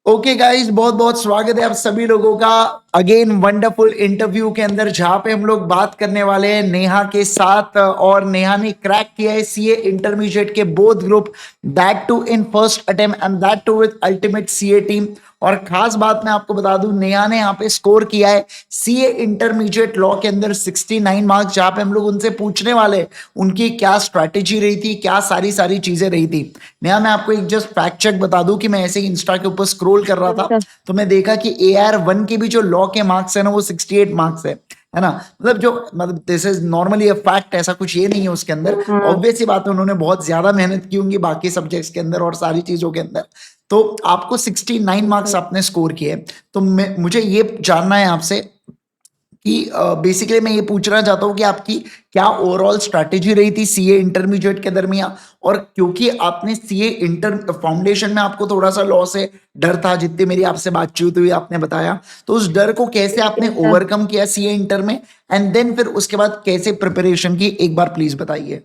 Okay guys, बहुत बहुत स्वागत है आप सभी लोगों का अगेन वंडरफुल इंटरव्यू के अंदर, जहां पे हम लोग बात करने वाले हैं नेहा के साथ। और नेहा ने क्रैक किया है सीए इंटरमीडिएट के both group, that too in first attempt and that too with Ultimate CA team. और खास बात मैं आपको बता दूं, नेहा ने यहाँ पे स्कोर किया है सीए इंटरमीडिएट लॉ के अंदर 69 मार्क्स, जहां पे हम लोग उनसे पूछने वाले उनकी क्या स्ट्रैटेजी रही थी, क्या सारी सारी चीजें रही थी। नेहा, मैं आपको एक जस्ट फैक्ट चेक बता दूं कि मैं ऐसे ही इंस्टा के ऊपर स्क्रॉल कर रहा था तो मैं देखा कि AR1 के भी जो लॉ के मार्क्स है ना, वो 68 मार्क्स है ना। मतलब this is normally a fact, ऐसा कुछ ये नहीं है उसके अंदर। ऑब्वियस सी बात है, उन्होंने बहुत ज्यादा मेहनत की होंगी बाकी सब्जेक्ट्स के अंदर और सारी चीजों के अंदर। तो आपको 69 मार्क्स आपने स्कोर किए। तो मुझे ये जानना है आपसे कि बेसिकली मैं ये पूछना चाहता हूँ कि आपकी क्या ओवरऑल स्ट्रैटेजी रही थी सीए इंटरमीडिएट के दरमियान। और क्योंकि आपने सीए इंटर फाउंडेशन में आपको थोड़ा सा लॉ से डर था, जितनी मेरी आपसे बातचीत हुई आपने बताया, तो उस डर को कैसे आपने ओवरकम किया सीए इंटर में, एंड देन फिर उसके बाद कैसे प्रिपरेशन की, एक बार प्लीज बताइए।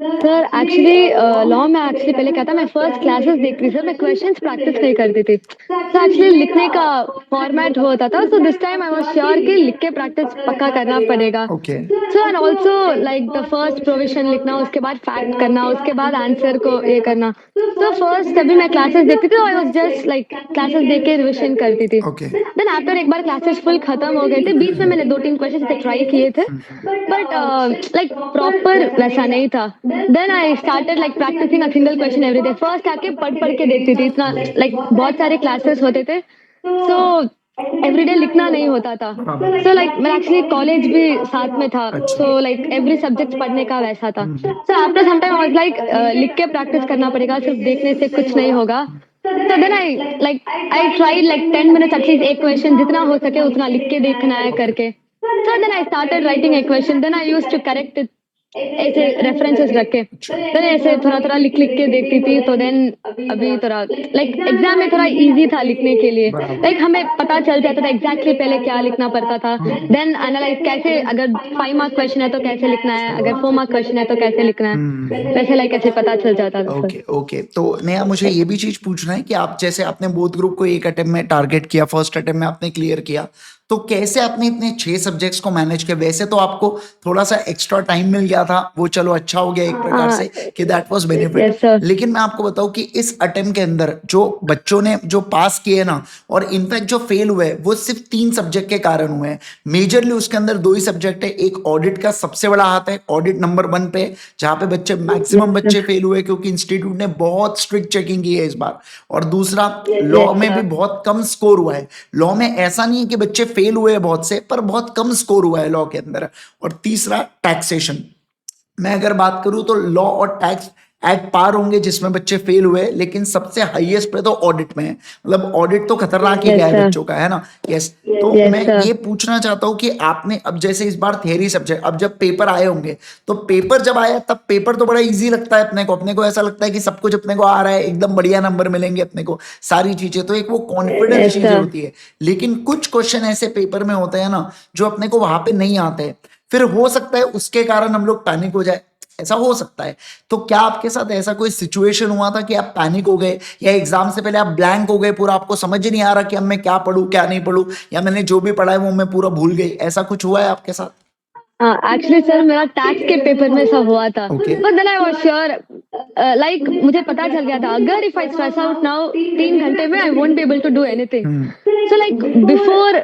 सर एक्चुअली लॉ में एक्चुअली पहले क्या था, मैं फर्स्ट क्लासेस देखती थी सर, मैं क्वेश्चंस प्रैक्टिस नहीं करती थी। तो एक्चुअली लिखने का फॉर्मेट होता था, so this time I was sure कि लिख के प्रैक्टिस पक्का करना पड़ेगा। Okay so and also like the first provision लिखना, उसके बाद फैक्ट करना, उसके बाद आंसर को ये करना। तो फर्स्ट तभी मैं क्लासेस देखती थी, I was just like classes देख के रिविजन करती थी। ओके देन आफ्टर एक बार क्लासेस फुल खत्म हो गए थे, बीच में मैंने 2-3 क्वेश्चन ट्राई किए थे, बट लाइक प्रॉपर वैसा नहीं था। Then I started like practising a single question every day. First आके पढ़ के देखती थी, इतना लाइक बहुत सारे क्लासेस होते थे, सो एवरीडे लिखना नहीं होता था। सो लाइक मैं एक्चुअली कॉलेज भी साथ में था, सो लाइक एवरी सब्जेक्ट पढ़ने का वैसा था। So after some time I was like लिख के प्रैक्टिस करना पड़ेगा, सिर्फ देखने से कुछ नहीं होगा। So then I tried like 10 minutes at least एक क्वेश्चन जितना हो सके उतना लिख के देखना है करके। So then I started writing a question, then I used to correct it ऐसे रेफरेंसेस रख के, then ऐसे थोड़ा थोड़ा लिख लिख के देखती थी। तो देन अभी थोड़ा लाइक एग्जाम में थोड़ा इजी था लिखने के लिए, लाइक हमें पता चल जाता था एग्जैक्टली पहले क्या लिखना पड़ता था। देन एनालाइज कैसे, अगर 5 मार्क क्वेश्चन है तो कैसे लिखना है, अगर 4 मार्क क्वेश्चन है तो कैसे लिखना है, वैसे लाइक ऐसे पता चल जाता था। ओके ओके, तो नया मुझे ये भी चीज पूछना है कि आप जैसे आपने बोथ ग्रुप को एक अटेम्प्ट में टारगेट किया, फर्स्ट अटेम्प्ट में आपने क्लियर किया, तो कैसे आपने इतने 6 सब्जेक्ट्स को मैनेज किया। वैसे तो आपको थोड़ा सा एक्स्ट्रा टाइम मिल गया था, वो चलो अच्छा हो गया एक प्रकार से कि दैट वाज बेनिफिट। लेकिन मैं आपको बताऊं कि इस अटेम्प्ट के अंदर जो बच्चों ने जो पास किए ना, और इनफैक्ट जो फेल हुए, वो सिर्फ 3 सब्जेक्ट के कारण हुए हैं। मेजरली उसके अंदर 2 ही सब्जेक्ट है। एक ऑडिट का सबसे बड़ा हाथ है, ऑडिट नंबर 1 पे, जहां पे बच्चे मैक्सिमम बच्चे फेल हुए क्योंकि इंस्टीट्यूट ने बहुत स्ट्रिक्ट चेकिंग की है इस बार। और दूसरा, लॉ में भी बहुत कम स्कोर हुआ है। लॉ में ऐसा नहीं है कि बच्चे फेल हुए हैं बहुत से, पर बहुत कम स्कोर हुआ है लॉ के अंदर। और तीसरा, टैक्सेशन। मैं अगर बात करूं तो लॉ और टैक्स एट पार होंगे जिसमें बच्चे फेल हुए, लेकिन सबसे हाईएस्ट पे तो ऑडिट में है। मतलब ऑडिट तो खतरनाक ही गया है बच्चों का, है ना। यस, तो मैं ये पूछना चाहता हूं कि आपने अब जैसे इस बार थियरी सब्जेक्ट, अब जब पेपर आए होंगे, तो पेपर जब आया तब पेपर तो बड़ा इजी लगता है अपने को ऐसा लगता है कि सब कुछ अपने को आ रहा है, एकदम बढ़िया नंबर मिलेंगे अपने को, सारी चीजें, तो एक वो कॉन्फिडेंस चीजें होती है। लेकिन कुछ क्वेश्चन ऐसे पेपर में होते हैं ना, जो अपने को वहां पे नहीं आते हैं, फिर हो सकता है उसके कारण हम लोग पैनिक हो जाए, ऐसा हो सकता है। तो क्या आपके साथ ऐसा कोई सिचुएशन हुआ था कि आप पैनिक हो गए, या एग्जाम से पहले आप ब्लैंक हो गए, पूरा आपको समझ ही नहीं आ रहा कि अब मैं क्या पढूं क्या नहीं पढूं, या मैंने जो भी पढ़ा है वो मैं पूरा भूल गई, ऐसा कुछ हुआ है आपके साथ? एक्चुअली सर मेरा टैक्स के पेपर में सब हुआ था, but then I was sure, like मुझे पता चल गया था अगर if I stress out now 3 घंटे में I won't be able to do anything. So like before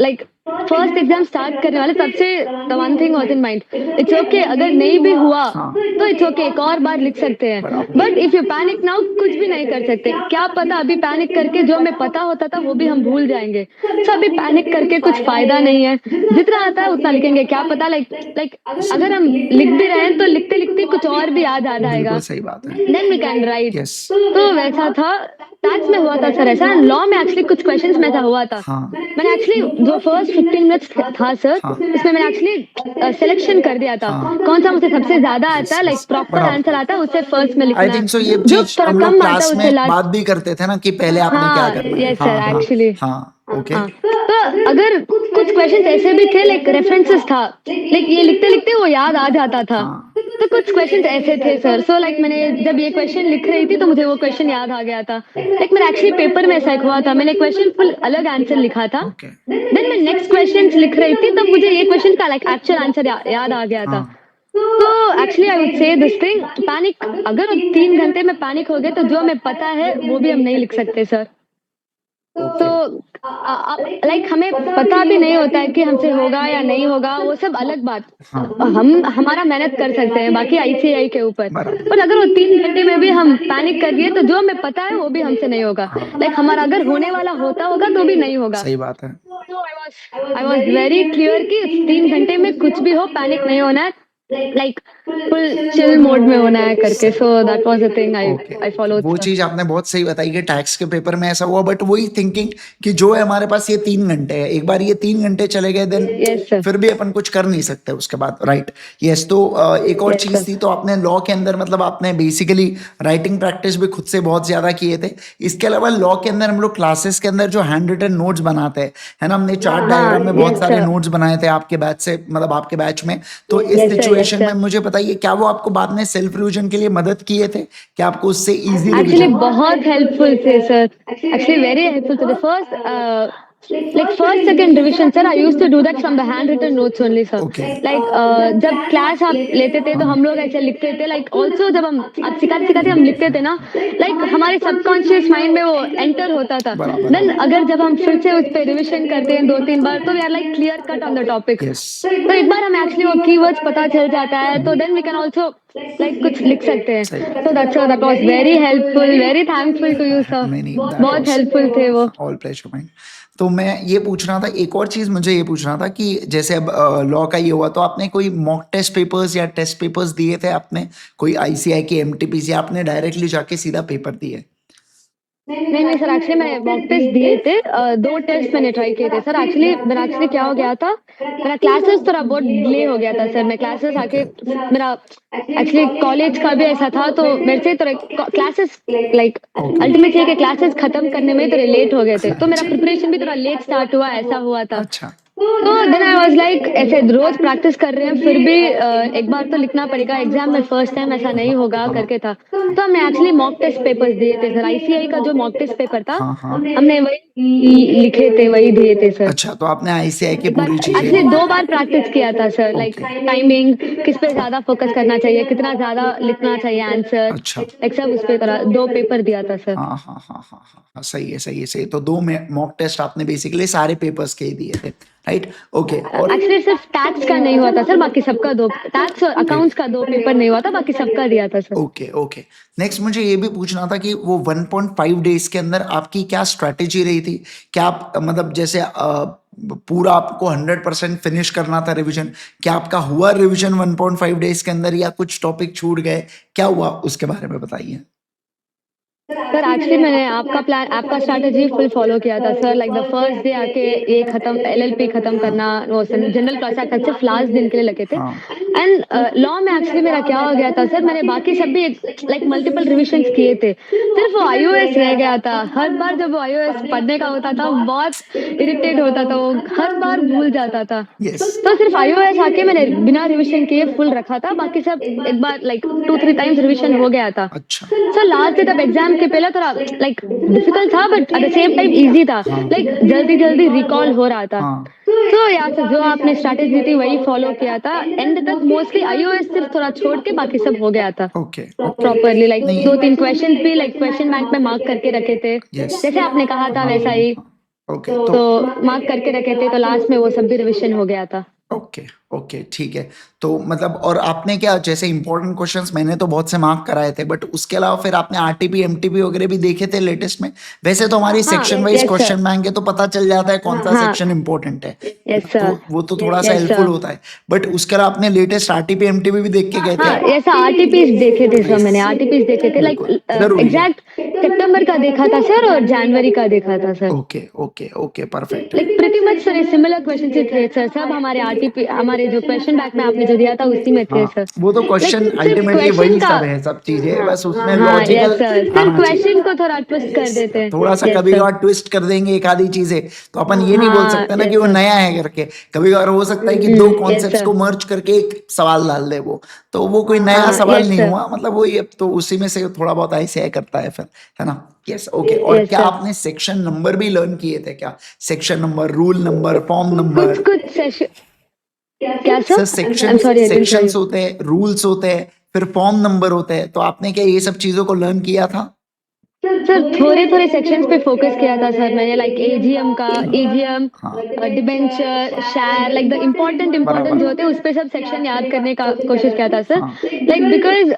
like first exam start करने वाले तब से the one thing was in mind, it's okay अगर नहीं भी हुआ तो इट्स ओके, एक और बार लिख सकते हैं। But if you panic now कुछ भी नहीं कर सकते, क्या पता अभी पैनिक करके जो हमें पता होता था वो भी हम भूल जाएंगे। सो अभी पैनिक करके कुछ फायदा नहीं है, जितना आता है उतना लिखेंगे, क्या पता लाइक अगर हम लिख भी रहे हैं तो लिखते लिखते कुछ और भी याद आ जाएगा, सही बात है। Then we can write. Yes, तो वैसा था, टैक्स में हुआ था सर ऐसा, लॉ में एक्चुअली कुछ क्वेश्चंस में ऐसा हुआ था। मैंने एक्चुअली जो फर्स्ट 15 मिनट्स था सर, उसमें मैंने एक्चुअली सिलेक्शन कर दिया था कौन सा मुझे सबसे ज्यादा आता है, लाइक प्रॉपर आंसर आता है उसे फर्स्ट में लिखना आई है, थिंक सो ये जो चीज थोड़ा हम लोग कम आता क्लास है उसे में बात लास्ट। भी करते थे ना कि पहले आपने क्या करना है। Yes sir actually. हाँ, ओके। तो अगर कुछ क्वेश्चन ऐसे भी थे लाइक रेफरेंसेस था, लाइक ये लिखते लिखते वो याद आ जाता था। तो कुछ क्वेश्चंस ऐसे थे सर, सो लाइक मैंने जब ये क्वेश्चन लिख रही थी तो मुझे वो क्वेश्चन याद आ गया था। लाइक मेरा एक्चुअली पेपर में ऐसा हुआ था, मैंने क्वेश्चन फुल अलग आंसर लिखा था। ओके। देन मैं नेक्स्ट क्वेश्चंस लिख रही थी तब मुझे ये क्वेश्चन का लाइक एक्चुअल आंसर याद आ गया था। हाँ। तो actually I would say this thing, panic, अगर 3 घंटे में पैनिक हो गए तो जो हमें पता है वो भी हम नहीं लिख सकते सर। तो ओके। लाइक हमें पता भी नहीं होता है कि हमसे होगा या नहीं होगा, वो सब अलग बात। हाँ। हम हमारा मेहनत कर सकते हैं बाकी आईसीएआई के ऊपर, बराबर। पर अगर वो 3 घंटे में भी हम पैनिक कर दिए तो जो हमें पता है वो भी हमसे नहीं होगा। हाँ। लाइक हमारा अगर होने वाला होता होगा तो भी नहीं होगा। सही बात है। तो आई वाज वेरी क्लियर कि 3 घंटे में कुछ भी हो पैनिक नहीं होना है, लाइक फुल चिल मोड में होना है करके। सो that was the thing okay. I followed वो सर। चीज आपने बहुत सही बताई कि टैक्स के पेपर में ऐसा हुआ, बट वही थिंकिंग कि जो है हमारे पास ये 3 घंटे है, एक बार ये 3 घंटे चले गए देन यस सर। फिर भी अपन कुछ कर नहीं सकते उसके बाद, राइट? यस। तो एक और Yes, चीज sir. थी, तो आपने लॉ के अंदर मतलब आपने बेसिकली राइटिंग प्रैक्टिस भी खुद से बहुत ज्यादा किए थे। इसके अलावा लॉ के अंदर हम लोग क्लासेस के अंदर जो हैंड रिटन नोट्स बनाते हैं, है ना, हमने चार्ट डायग्राम में बहुत yes, सारे sir. नोट्स बनाए थे आपके बैच से, मतलब आपके बैच में। तो इस Yes, sir, yes, सिचुएशन में sir. मुझे बताइए, क्या वो आपको बाद में सेल्फ रिविजन के लिए मदद किए थे? क्या आपको उससे इजी एक्चुअली रिविजन? बहुत हेल्पफुल थे सर, एक्चुअली वेरी हेल्पफुल थे। First second revision sir, I used to do that from the handwritten notes only sir. Okay. Like जब क्लास आप लेते थे तो हम लोग ऐसे लिखते थे, लाइक ऑल्सो जब हम आप सिखाते सिखाते हम लिखते थे ना, लाइक हमारे सबकॉन्शियस माइंड में वो एंटर होता था। बराबर। देन अगर जब हम फिर से उस पर रिविजन करते हैं 2-3 बार तो we are like clear cut on the topic. Yes. तो एक बार हमें एक्चुअली वो कीवर्ड्स पता चल जाता है तो then we can also like कुछ लिख सकते हैं। सही। So that was very helpful, very thankful to you sir. नहीं नहीं, बहुत हेल्पफुल थे वो। All pleasure mine. तो मैं ये पूछ रहा था, एक और चीज मुझे ये पूछना था कि जैसे अब लॉ का ये हुआ, तो आपने कोई मॉक टेस्ट पेपर्स या टेस्ट पेपर्स दिए थे आपने, कोई आईसीआई की एमटीपीसी, आपने डायरेक्टली जाके सीधा पेपर दिए? नहीं सर, एक्चुअली मैंने मॉक टेस्ट दिए थे। 2 टेस्ट मैंने ट्राई किए थे सर। एक्चुअली क्या हो गया था, मेरा क्लासेस थोड़ा बहुत डिले हो गया था सर। मैं क्लासेस आके मेरा एक्चुअली कॉलेज का भी ऐसा था तो मेरे से थोड़े क्लासेस लाइक अल्टीमेटली के क्लासेस खत्म करने में थोड़े लेट हो गए थे, तो मेरा प्रिपरेशन भी थोड़ा लेट स्टार्ट हुआ, ऐसा हुआ था। अच्छा। तो देन आई वाज लाइक ऐसे रोज प्रैक्टिस कर रहे हैं फिर भी एक बार तो लिखना पड़ेगा, एग्जाम में फर्स्ट टाइम ऐसा नहीं होगा करके था। तो हमने एक्चुअली मॉक टेस्ट पेपर्स दिए थे सर। आईसीआई का जो मॉक टेस्ट पेपर था हाँ हाँ। हमने वही लिखे थे, वही दिए थे सर। अच्छा, तो आपने आईसीआई की पूरी एक्चुअली चीजें। 2 बार प्रैक्टिस किया था सर, लाइक टाइमिंग किस पे ज्यादा फोकस करना चाहिए, कितना ज्यादा लिखना चाहिए आंसर, अच्छा। लाइक सब उस पे तरह 2 पेपर दिया था सर। हाँ हाँ हाँ हाँ हाँ, सही है सही है सही है। तो 2 मॉक टेस्ट आपने बेसिकली सारे पेपर्स के ही दिए थे, राइट? ओके। और एक्चुअली सिर्फ टैक्स का नहीं हुआ था सर, बाकी सबका 2, टैक्स और अकाउंट्स का 2 पेपर नहीं हुआ था, बाकी सबका दिया था सर। Okay okay. नेक्स्ट मुझे ये भी पूछना था कि वो 1.5 डेज के अंदर आपकी क्या स्ट्रैटेजी रही थी? क्या आप मतलब जैसे पूरा आपको 100% फिनिश करना था रिवीजन, क्या आपका हुआ रिवीजन 1.5 डेज के अंदर, या कुछ टॉपिक छूट गए? क्या हुआ उसके बारे में बताइए। सर एक्चुअली मैंने आपका स्ट्रैटेजी फुल फॉलो किया था sir. Like the first day आके ये खत्म, एलएलपी खत्म करना, वो जनरल प्रोसेस सिर्फ लास्ट दिन के लिए लगे थे। हाँ। एंड लॉ में एक्चुअली मेरा क्या हो गया था सर, मैंने बाकी सब भी लाइक मल्टीपल रिविजन्स किए थे, सिर्फ वो आईओएस रह गया था। हर बार जब वो आईओएस पढ़ने का होता था बहुत इरिटेट होता था, वो हर बार भूल जाता था। यस। तो सिर्फ आईओएस आके मैंने बिना रिविजन किए फुल रखा था, बाकी सब एक बार लाइक 2-3 टाइम्स रिविजन हो गया था। अच्छा। सर लास्ट डे तब एग्जाम के पहले थोड़ा लाइक डिफिकल्ट था but at the same time easy था, लाइक जल्दी जल्दी रिकॉल हो रहा था। हाँ। तो यार सर जो आपने स्ट्रैटेजी थी वही फॉलो किया था एंड तक। मोस्टली आईओएस सिर्फ थोड़ा छोड़ के बाकी सब हो गया था ओके प्रॉपरली। लाइक नहीं। 2-3 क्वेश्चन भी लाइक क्वेश्चन बैंक में मार्क करके रखे थे, यस। जैसे आपने कहा था वैसा ही। ओके। तो मार्क करके रखे थे तो लास्ट में वो सब भी रिविजन हो गया था। ओके ओके ठीक है। तो मतलब और आपने क्या, जैसे इंपॉर्टेंट क्वेश्चंस मैंने तो बहुत से मार्क कराए थे, बट उसके अलावा फिर आपने आरटीपी एमटीपी वगैरह भी देखे थे लेटेस्ट में? वैसे तो हमारी section wise yes, sir. Question bank है तो पता चल जाता है कौन सा हाँ। सेक्शन इंपॉर्टेंट है, Yes, तो sir. वो तो थोड़ा सा Yes, हेल्पफुल sir. होता है। बट उसके अलावा आपने लेटेस्ट आरटीपी एमटीपी भी देख के गए थे? हाँ ऐसा आरटीपीस देखे थे सर, मैंने आरटीपीस देखे थे, लाइक बिल्कुल, जरूरी है। एग्जैक्ट सितंबर का देखा था सर और जनवरी का देखा था sir. Okay okay okay, perfect. Like pretty much sir similar question थे सर, सब हमारे सारे जो क्वेश्चन बैंक में आपने जो दिया था उसी में थे हाँ, सर। वो तो क्वेश्चन सिर्फ अल्टीमेटली क्वेश्चन वही का सब है, सब चीजें बस उसमें हाँ लॉजिकल यस सर, सिर्फ आना चाहिए। क्वेश्चन को थोड़ा ट्विस्ट कर Yes, देते हैं। थोड़ा सा यस कभी सर। कभार ट्विस्ट कर देंगे एक आधी चीजें, तो अपन ये नहीं बोल हाँ सकते ना यस कि वो सर। नया है करके। कभी कभार हो सकता है कि दो यस कॉन्सेप्ट्स सर। को मर्ज करके एक सवाल डाल दे वो, तो वो कोई नया हाँ सवाल यस नहीं सर। हुआ, मतलब वो ये तो उसी में से थोड़ा बहुत ऐसे है करता है फिर, है ना। Yes okay. और यस क्या सर। आपने सेक्शन नंबर भी लर्न किए थे क्या? Section number, rule number, form कुछ नंबर? कुछ सेशन क्या sir sir? I am sorry I didn't here sections you. होते हैं, रूल्स होते हैं, फिर फॉर्म नंबर होते हैं, तो आपने क्या ये सब चीजों को लर्न किया था? सर थोड़े थोड़े सेक्शंस पे फोकस किया था सर मैंने, लाइक एजीएम का, एजीएम, हाँ debenture, share, like the important बराबर। जो होते हैं उस पे सब सेक्शन याद करने का कोशिश किया था सर। हाँ like because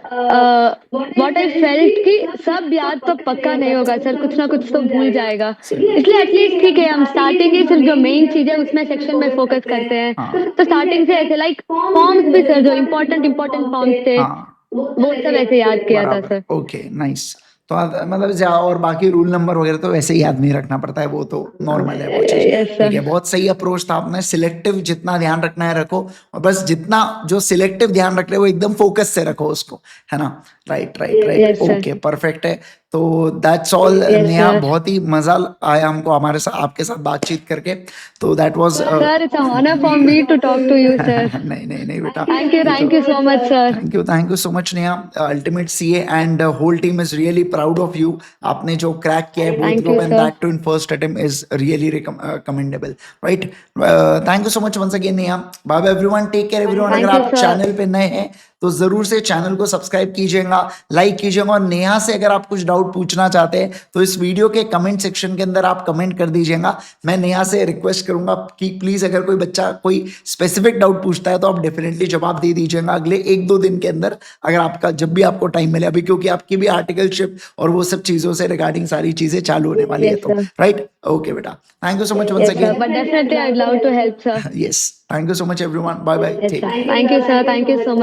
what I felt कि सब याद तो पक्का नहीं होगा सर, कुछ ना कुछ तो भूल जाएगा, सही। इसलिए एटलीस्ट ठीक है हम स्टार्टिंग ही सिर्फ जो मेन चीज है उसमें सेक्शन में फोकस करते हैं। हाँ तो स्टार्टिंग से ऐसे लाइक फॉर्म्स भी सर, जो इम्पोर्टेंट इम्पोर्टेंट फॉर्म्स थे हाँ वो सब ऐसे याद किया था बराबर। सर। Okay nice. तो मतलब और बाकी रूल नंबर वगैरह तो वैसे ही याद नहीं रखना पड़ता है, वो तो नॉर्मल है वो चीज। यस ठीक है, सर। बहुत सही अप्रोच था आपने। सिलेक्टिव जितना ध्यान रखना है रखो, और बस जितना जो सिलेक्टिव ध्यान रख रहे हो वो एकदम फोकस से रखो उसको, है ना। Right right right yes sir. Okay perfect है। तो that's all yes Neha, sir. बहुत ही मजा आया हमको हमारे साथ आपके साथ बातचीत करके। तो that was Sir, it's an honor for me to talk to you, sir. नहीं नहीं नहीं बेटा, Thank you so much, sir. Thank you so much Neha. Ultimate CA and whole team is really proud of you. आपने जो crack किया है both Thank group you, and sir. That too in first attempt is really commendable, right. Thank you so much once again Neha. Bye bye everyone, take care everyone. Thank अगर you, आप sir. Channel पे नए हैं तो जरूर से channel को subscribe कीजिएगा, लाइक कीजिएगा, और नेहा से अगर आप कुछ डाउट पूछना चाहते हैं तो इस वीडियो के कमेंट सेक्शन के अंदर आप कमेंट कर दीजिएगा। मैं नेहा से रिक्वेस्ट करूंगा कि प्लीज अगर कोई बच्चा कोई स्पेसिफिक डाउट पूछता है तो आप डेफिनेटली जवाब दे दीजिएगा अगले 1-2 दिन के अंदर, अगर आपका जब भी आपको टाइम मिले अभी, क्योंकि आपकी भी आर्टिकलशिप और वो सब चीजों से रिगार्डिंग सारी चीजें चालू होने वाली है। Yes, तो sir. राइट ओके बेटा, thank you so much once Yes, sir. Again. But definitely, I'd love to help, sir. Yes thank you so much everyone, bye bye, Yes, take sir. Thank you, sir. Thank you so much.